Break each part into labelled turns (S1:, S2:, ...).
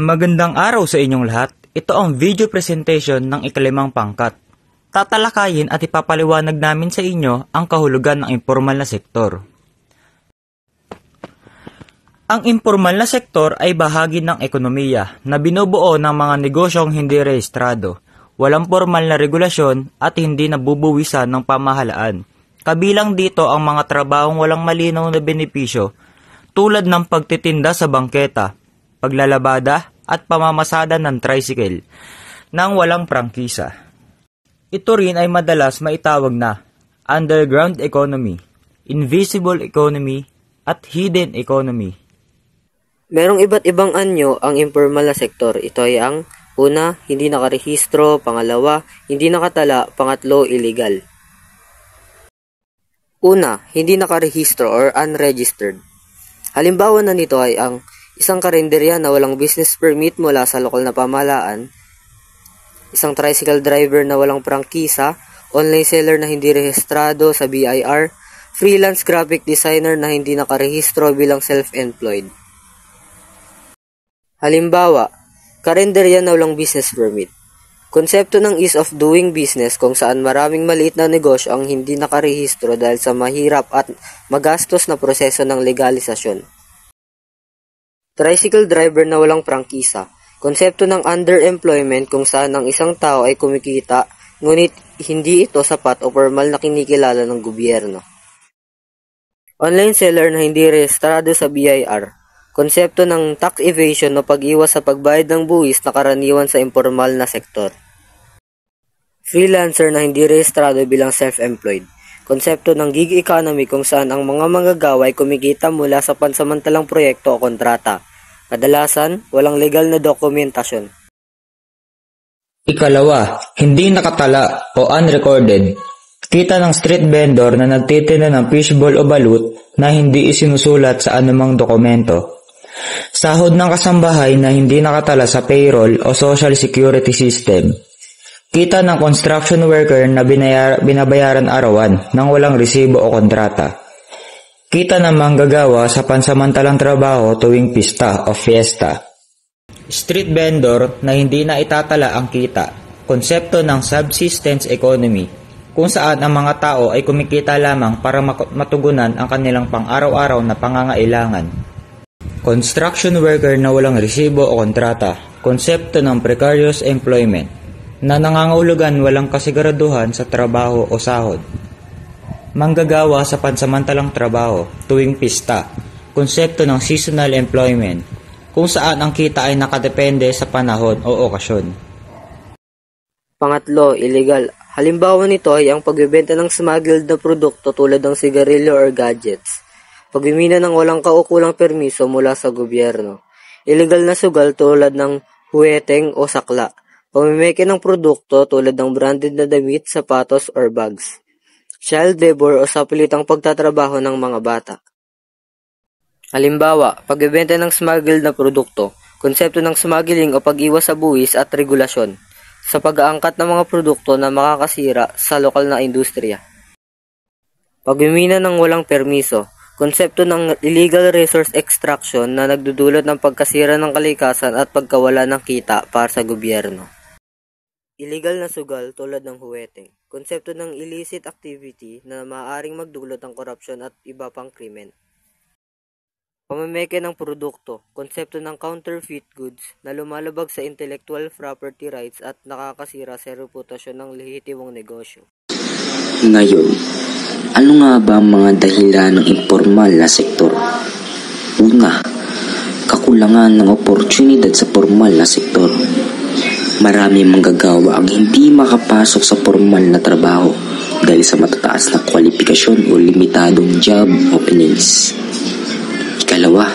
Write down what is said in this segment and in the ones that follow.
S1: Magandang araw sa inyong lahat. Ito ang video presentation ng ikalimang pangkat. Tatalakayin at ipapaliwanag namin sa inyo ang kahulugan ng impormal na sektor. Ang impormal na sektor ay bahagi ng ekonomiya na binubuo ng mga negosyong hindi rehistrado, walang formal na regulasyon at hindi nabubuwisan ng pamahalaan. Kabilang dito ang mga trabahong walang malinaw na benepisyo tulad ng pagtitinda sa bangketa, paglalabada at pamamasada ng tricycle nang walang prangkisa. Ito rin ay madalas maitawag na underground economy, invisible economy at hidden economy.
S2: Merong iba't ibang anyo ang informal na sektor. Ito ay ang una, hindi nakarehistro, pangalawa, hindi nakatala, pangatlo, illegal. Una, hindi nakarehistro or unregistered. Halimbawa na nito ay ang isang karinderya na walang business permit mula sa lokal na pamahalaan, isang tricycle driver na walang prangkisa, online seller na hindi rehistrado sa BIR, freelance graphic designer na hindi nakarehistro bilang self-employed. Halimbawa, karinderya na walang business permit. Konsepto ng ease of doing business kung saan maraming maliit na negosyo ang hindi nakarehistro dahil sa mahirap at magastos na proseso ng legalisasyon. Tricycle driver na walang prangkisa. Konsepto ng underemployment kung saan ang isang tao ay kumikita ngunit hindi ito sapat o formal na kinikilala ng gobyerno. Online seller na hindi rehistrado sa BIR. Konsepto ng tax evasion o pag-iwas sa pagbayad ng buwis na karaniwan sa informal na sektor. Freelancer na hindi rehistrado bilang self-employed. Konsepto ng gig economy kung saan ang mga manggagawa ay kumikita mula sa pansamantalang proyekto o kontrata. Kadalasan, walang legal na dokumentasyon.
S1: Ikalawa, hindi nakatala o unrecorded. Kita ng street vendor na nagtitinda ng fishball o balut na hindi isinusulat sa anumang dokumento. Sahod ng kasambahay na hindi nakatala sa payroll o social security system. Kita ng construction worker na binabayaran arawan nang walang resibo o kontrata. Kita ng manggagawa sa pansamantalang trabaho tuwing pista o fiesta. Street vendor na hindi na itatala ang kita. Konsepto ng subsistence economy, kung saan ang mga tao ay kumikita lamang para matugunan ang kanilang pang-araw-araw na pangangailangan. Construction worker na walang resibo o kontrata. Konsepto ng precarious employment, na nangangahulugan walang kasiguraduhan sa trabaho o sahod. Manggagawa sa pansamantalang trabaho tuwing pista, konsepto ng seasonal employment, kung saan ang kita ay nakadepende sa panahon o okasyon.
S2: Pangatlo, illegal. Halimbawa nito ay ang pagbebenta ng smuggled na produkto tulad ng sigarilyo or gadgets. Pagmimina ng walang kaukulang permiso mula sa gobyerno. Illegal na sugal tulad ng huweteng o sakla. Pamimeke ng produkto tulad ng branded na damit, sapatos or bags. Child labor o sapilitang pagtatrabaho ng mga bata. Halimbawa, pagbebenta ng smuggled na produkto, konsepto ng smuggling o pag-iwas sa buwis at regulasyon, sa pag-aangkat ng mga produkto na makakasira sa lokal na industriya. Pagmimina ng walang permiso, konsepto ng illegal resource extraction na nagdudulot ng pagkasira ng kalikasan at pagkawala ng kita para sa gobyerno. Illegal na sugal tulad ng huweteng, konsepto ng illicit activity na maaaring magdulot ng korupsyon at iba pang krimen. Pamameke ng produkto, konsepto ng counterfeit goods na lumalabag sa intellectual property rights at nakakasira sa reputasyon ng lehitimong negosyo.
S3: Ngayon, ano nga ba ang mga dahilan ng informal na sektor? Una, kakulangan ng oportunidad sa formal na sektor. Marami manggagawa ang hindi makapasok sa formal na trabaho dahil sa matataas na kwalifikasyon o limitadong job openings. Ikalawa,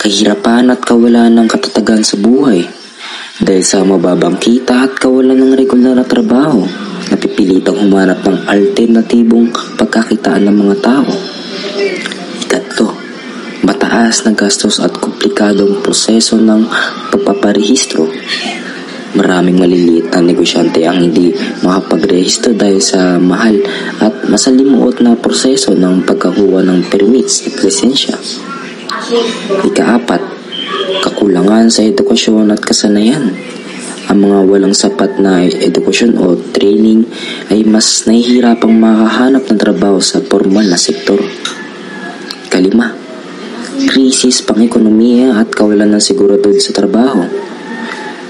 S3: kahirapan at kawalan ng katatagan sa buhay dahil sa mababang kita at kawalan ng regular na trabaho. Napipilitang humanap ng alternatibong pagkakitaan ng mga tao. Ikatlo, mataas na gastos at komplikadong proseso ng pagpaparehistro. Maraming maliliit na negosyante ang hindi makapagrehistro dahil sa mahal at masalimuot na proseso ng pagkakuha ng permits at lisensya. Ika-4, kakulangan sa edukasyon at kasanayan. Ang mga walang sapat na edukasyon o training ay mas nahihirapang makahanap ng trabaho sa formal na sektor. Kalima, krisis pang-ekonomiya at kawalan ng seguridad sa trabaho.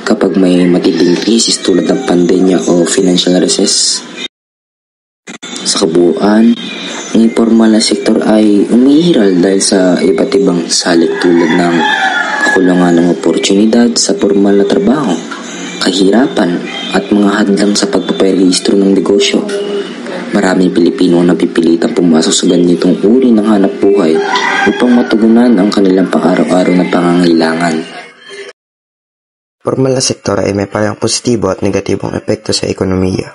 S3: Kapag may matinding krisis tulad ng pandemya o financial recess, sa kabuuan, ang informal na sektor ay umiiral dahil sa iba't ibang salik tulad ng kakulangan ng oportunidad sa formal na trabaho, kahirapan at mga hadlang sa pagpaparehistro ng negosyo. Maraming Pilipino ang napipilitang pumasok sa ganitong uri ng hanap buhay upang matugunan ang kanilang pang-araw-araw na pangangailangan.
S4: Formal na sektor ay may parehong positibo at negatibong epekto sa ekonomiya.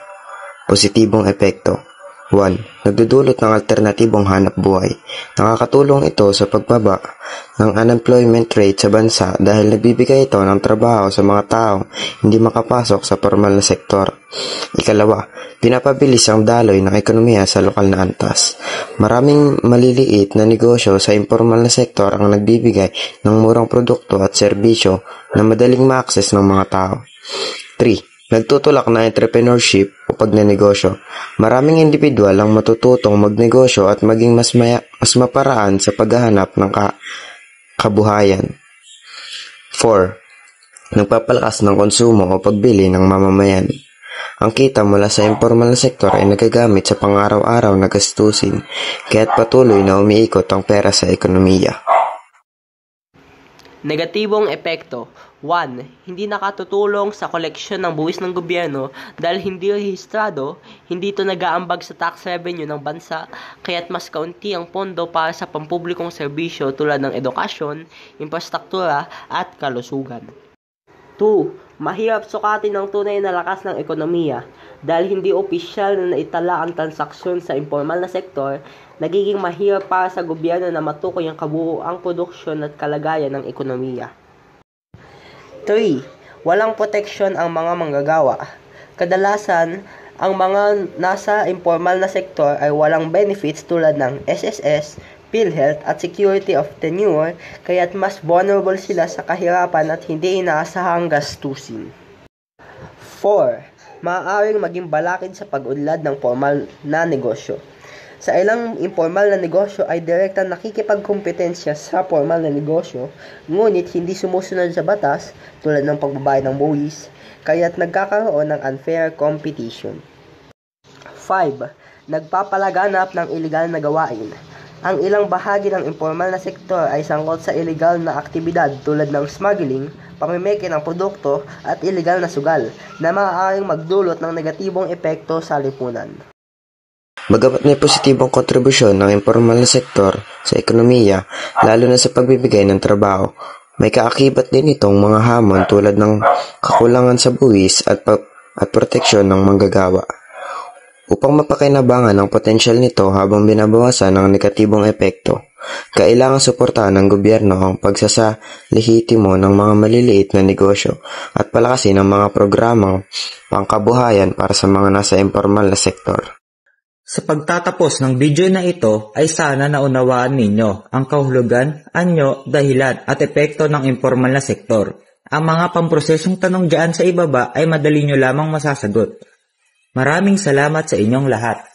S4: Positibong epekto: 1. Nagdudulot ng alternatibong hanap buhay. Nakakatulong ito sa pagbaba ng unemployment rate sa bansa dahil nagbibigay ito ng trabaho sa mga taong hindi makapasok sa formal na sektor. Ikalawa, pinapabilis ang daloy ng ekonomiya sa lokal na antas. Maraming maliliit na negosyo sa informal na sektor ang nagbibigay ng murang produkto at serbisyo na madaling ma-access ng mga tao. 3. Nagtutulak na entrepreneurship o pagnenegosyo. Maraming individual ang matututong magnegosyo at maging mas maparaan sa paghahanap ng kabuhayan. 4. Nagpapalakas ng konsumo o pagbili ng mamamayan. Ang kita mula sa informal na sektor ay nagagamit sa pang-araw-araw na gastusin, kaya't patuloy na umiikot ang pera sa ekonomiya.
S5: Negatibong epekto: 1. Hindi nakatutulong sa koleksyon ng buwis ng gobyerno dahil hindi rehistrado, hindi ito nag-aambag sa tax revenue ng bansa, kaya't mas kaunti ang pondo para sa pampublikong serbisyo tulad ng edukasyon, infrastruktura at kalusugan. 2. Mahirap sukatin ang tunay na lakas ng ekonomiya dahil hindi opisyal na naitala ang transaksyon sa informal na sektor. Nagiging mahirap para sa gobyerno na matukoy ang kabuuang produksyon at kalagayan ng ekonomiya. 3. Walang proteksyon ang mga manggagawa. Kadalasan, ang mga nasa informal na sektor ay walang benefits tulad ng SSS, PhilHealth at security of tenure, kaya't mas vulnerable sila sa kahirapan at hindi inaasahang gastusin. 4. Maaaring maging balakid sa pag-unlad ng formal na negosyo. Sa ilang informal na negosyo ay direktang nakikipagkompetensya sa formal na negosyo, ngunit hindi sumusunod sa batas tulad ng pagbabayad ng buwis, kaya't nagkakaroon ng unfair competition. 5. Nagpapalaganap ng iligal na gawain. Ang ilang bahagi ng informal na sektor ay sangkot sa iligal na aktibidad tulad ng smuggling, pamimeke ng produkto at iligal na sugal na maaaring magdulot ng negatibong epekto sa lipunan.
S4: Bagamat may positibong kontribusyon ng informal na sektor sa ekonomiya, lalo na sa pagbibigay ng trabaho, may kaakibat din itong mga hamon tulad ng kakulangan sa buwis at proteksyon ng manggagawa. Upang mapakinabangan ang potensyal nito habang binabawasan ang negatibong epekto, kailangan suportahan ng gobyerno ang pagsasalehitimo ng mga maliliit na negosyo at palakasin ang mga programang pangkabuhayan para sa mga nasa informal na sektor.
S1: Sa pagtatapos ng video na ito ay sana naunawaan ninyo ang kahulugan, anyo, dahilan at epekto ng informal na sektor. Ang mga pamprosesong tanong dyan sa ibaba ay madali nyo lamang masasagot. Maraming salamat sa inyong lahat.